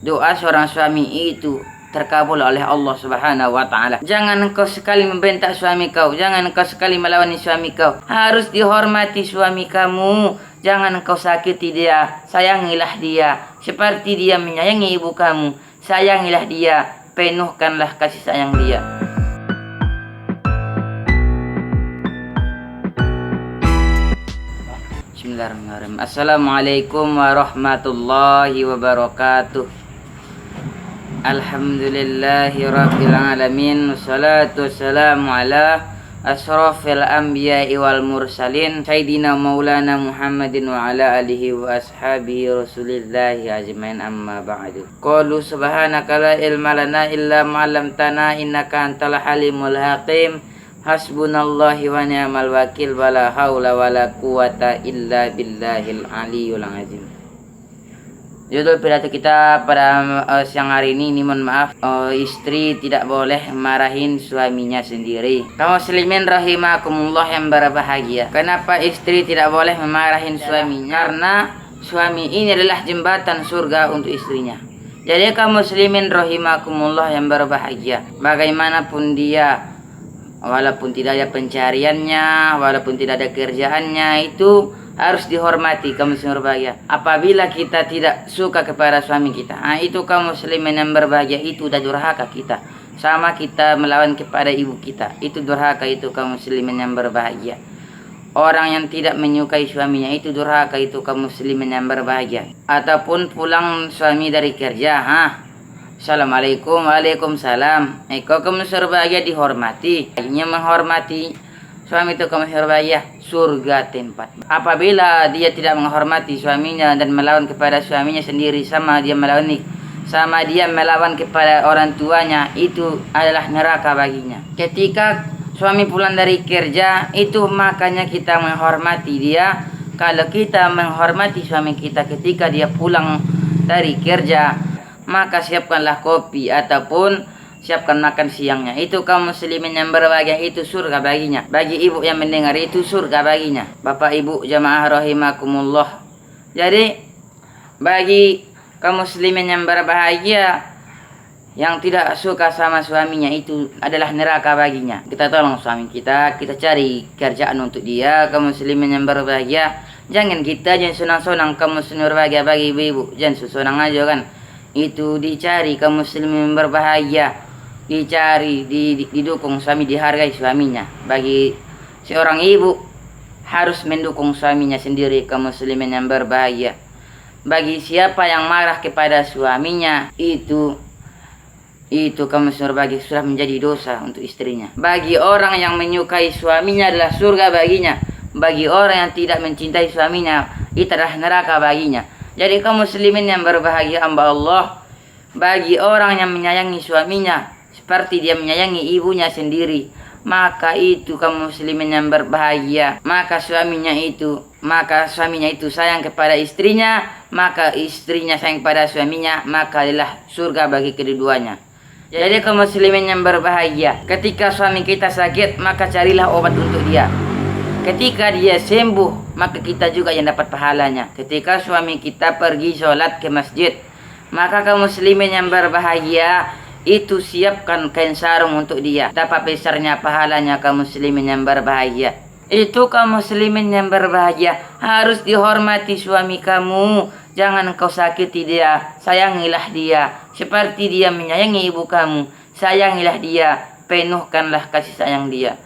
doa seorang suami itu terkabul oleh Allah Subhanahu wa taala. Jangan engkau sekali membentak suami kau, jangan engkau sekali melawan suami kau. Harus dihormati suami kamu. Jangan engkau sakiti dia, sayangilah dia seperti dia menyayangi ibu kamu. Sayangilah dia, penuhkanlah kasih sayang dia. Bismillahirrahmanirrahim. Assalamualaikum warahmatullahi wabarakatuh. Alhamdulillahi rabbil alamin. Wassalatu wassalamu ala asrafil anbiya'i wal mursalin Sayyidina maulana Muhammadin wa ala alihi wa ashabihi rasulillahi ajmain, amma ba'du. Qalu subhanaka la ilma lana illa ma'allamtana innaka antal halimul hakim. Hasbunallahi wa ni'mal wakil, wala haula wala quwata illa billahil aliyul azim. Judul pidato kita pada siang hari ini mohon maaf, istri tidak boleh marahin suaminya sendiri. Kaum muslimin rahimakumullah yang berbahagia. Kenapa istri tidak boleh memarahin suaminya? Karena suami ini adalah jembatan surga untuk istrinya. Jadi kaum muslimin rahimakumullah yang berbahagia, bagaimanapun dia, walaupun tidak ada pencariannya, walaupun tidak ada kerjaannya, itu harus dihormati kaum muslimin berbahagia. Apabila kita tidak suka kepada suami kita, itu kaum muslimin yang berbahagia, itu udah durhaka kita. Sama kita melawan kepada ibu kita, itu durhaka, itu kaum muslimin yang berbahagia. Orang yang tidak menyukai suaminya, itu durhaka, itu kaum muslimin yang berbahagia. Ataupun pulang suami dari kerja, Assalamualaikum, waalaikumsalam. Kau kaum muslimin berbahagia dihormati. Hanya menghormati suami itu kaum muslimin berbahagia, surga tempat. Apabila dia tidak menghormati suaminya dan melawan kepada suaminya sendiri, sama dia melawan kepada orang tuanya, itu adalah neraka baginya. Ketika suami pulang dari kerja, itu makanya kita menghormati dia. Kalau kita menghormati suami kita ketika dia pulang dari kerja, maka siapkanlah kopi ataupun siapkan makan siangnya. Itu kaum muslimin yang berbahagia, itu surga baginya. Bagi ibu yang mendengar, itu surga baginya. Bapak ibu jamaah rahimakumullah. Jadi bagi kaum muslimin yang berbahagia, yang tidak suka sama suaminya, itu adalah neraka baginya. Kita tolong suami kita, kita cari kerjaan untuk dia. Kaum muslimin yang berbahagia, jangan senang-senang kaum muslimin berbahagia. Bagi ibu-ibu, jangan senang aja kan. Itu dicari kaum muslimin berbahagia, dicari, didukung suami, dihargai suaminya. Bagi seorang ibu harus mendukung suaminya sendiri, kaum muslimin yang berbahagia. Bagi siapa yang marah kepada suaminya, itu kaum muslimin berbahagia, sudah menjadi dosa untuk istrinya. Bagi orang yang menyukai suaminya adalah surga baginya. Bagi orang yang tidak mencintai suaminya, itu adalah neraka baginya. Jadi kaum muslimin yang berbahagia hamba Allah, bagi orang yang menyayangi suaminya seperti dia menyayangi ibunya sendiri, maka itu kaum muslimin yang berbahagia. Maka suaminya itu sayang kepada istrinya, maka istrinya sayang kepada suaminya, maka adalah surga bagi kedua-duanya. Jadi kaum muslimin yang berbahagia, ketika suami kita sakit, maka carilah obat untuk dia. Ketika dia sembuh, maka kita juga yang dapat pahalanya. Ketika suami kita pergi sholat ke masjid, maka kaum muslimin yang berbahagia, itu siapkan kain sarung untuk dia. Dapat besarnya pahalanya kaum muslimin yang berbahagia. Itu kaum muslimin yang berbahagia, harus dihormati suami kamu. Jangan kau sakiti dia, sayangilah dia seperti dia menyayangi ibu kamu. Sayangilah dia, penuhkanlah kasih sayang dia.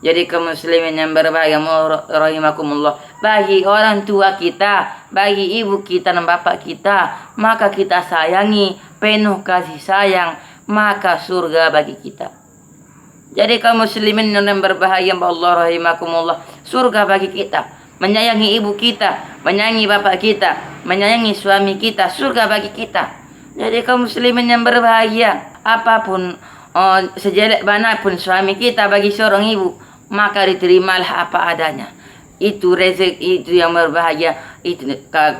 Jadi kaum muslimin yang berbahagia rahimakumullah, bagi orang tua kita, bagi ibu kita dan bapak kita, maka kita sayangi, penuh kasih sayang, maka surga bagi kita. Jadi kaum muslimin yang berbahagia Allah rahimakumullah, surga bagi kita. Menyayangi ibu kita, menyayangi bapak kita, menyayangi suami kita, surga bagi kita. Jadi kaum muslimin yang berbahagia, apapun sejelek manapun suami kita bagi seorang ibu, maka diterimalah apa adanya. Itu rezeki, itu yang berbahagia. Itu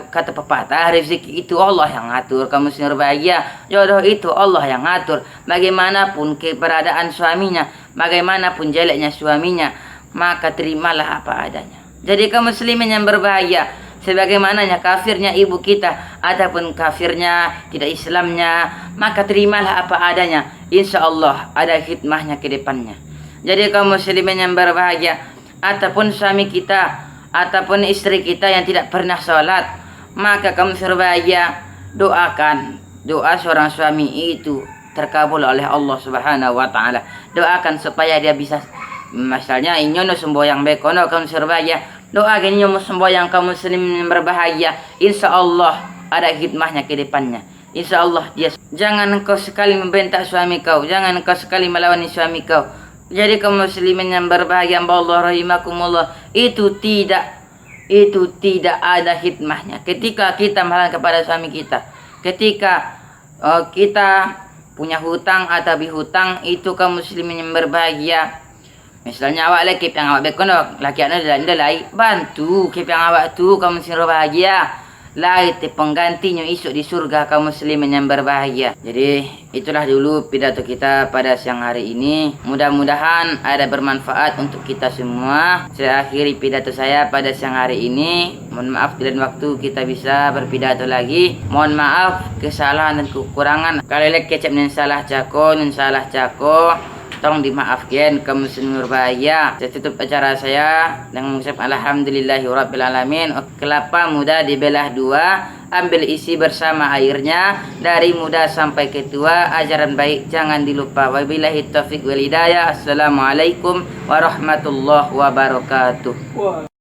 kata pepatah, rezeki itu Allah yang ngatur. Kamu muslimin berbahagia, jodoh itu Allah yang ngatur. Bagaimanapun keberadaan suaminya, bagaimanapun jeleknya suaminya, maka terimalah apa adanya. Jadi kaum muslimin yang berbahagia, sebagaimananya kafirnya ibu kita ataupun kafirnya tidak Islamnya, maka terimalah apa adanya. Insya Allah ada hikmahnya ke depannya. Jadi kaum muslimin yang berbahagia, ataupun suami kita ataupun istri kita yang tidak pernah sholat, maka kamu berbahagia, doakan. Doa seorang suami itu terkabul oleh Allah Subhanahu wa taala. Doakan supaya dia bisa, misalnya inyono semboyang bekono kamu berbahagia, doa gini semboyang kaum muslim berbahagia, insya Allah ada hikmahnya ke depannya. Insya Allah dia. Jangan engkau sekali membentak suami kau, jangan engkau sekali melawan suami kau. Jadi kaum muslimin yang berbahagia, Allah rahimakumullah, itu tidak ada hikmahnya ketika kita melawan kepada suami kita. Ketika kita punya hutang atau bihutang, itu kaum muslimin yang berbahagia. Misalnya awak lagi yang awak bekono, laki anda lai bantu kip yang awak tu kaum muslimin berbahagia. Lai te penggantinya esok di surga kaum muslimin yang berbahagia. Jadi itulah dulu pidato kita pada siang hari ini. Mudah-mudahan ada bermanfaat untuk kita semua. Saya akhiri pidato saya pada siang hari ini. Mohon maaf di lain waktu kita bisa berpidato lagi. Mohon maaf kesalahan dan kekurangan. Kalau lek kecap nen salah cako, tolong dimaafkan kaum muslimin berbahagia. Saya tutup acara saya dengan mengucap alhamdulillahirabbil alamin. Kelapa muda dibelah dua, ambil isi bersama airnya. Dari muda sampai ke tua, ajaran baik jangan dilupa. Wabillahi taufiq wal hidayah. Assalamualaikum warahmatullahi wabarakatuh.